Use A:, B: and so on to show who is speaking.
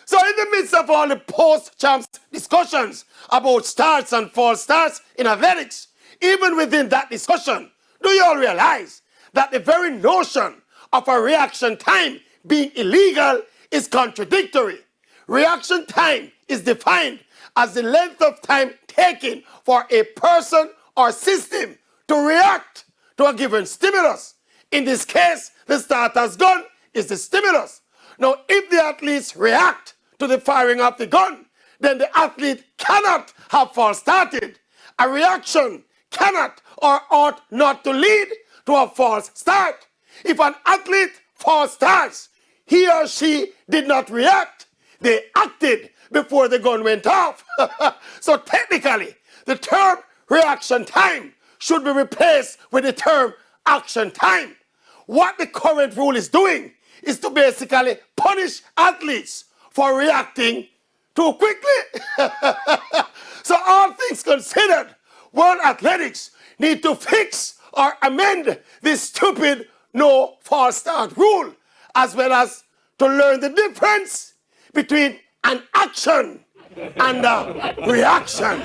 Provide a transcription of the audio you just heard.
A: So in the midst of all the post-champs discussions about starts and false starts in athletics, even within that discussion, do you all realize that the very notion of a reaction time being illegal is contradictory? Reaction time is defined as the length of time taken for a person or system to react to a given stimulus. In this case, the starter's gun is the stimulus. Now, if the athletes react to the firing of the gun, then the athlete cannot have false started. A reaction cannot or ought not to lead to a false start. If an athlete false starts, he or she did not react. They acted before the gun went off. So technically, the term reaction time should be replaced with the term action time. What the current rule is doing is to basically punish athletes for reacting too quickly. So all things considered, World Athletics need to fix or amend this stupid no false start rule, as well as to learn the difference between an action and a reaction.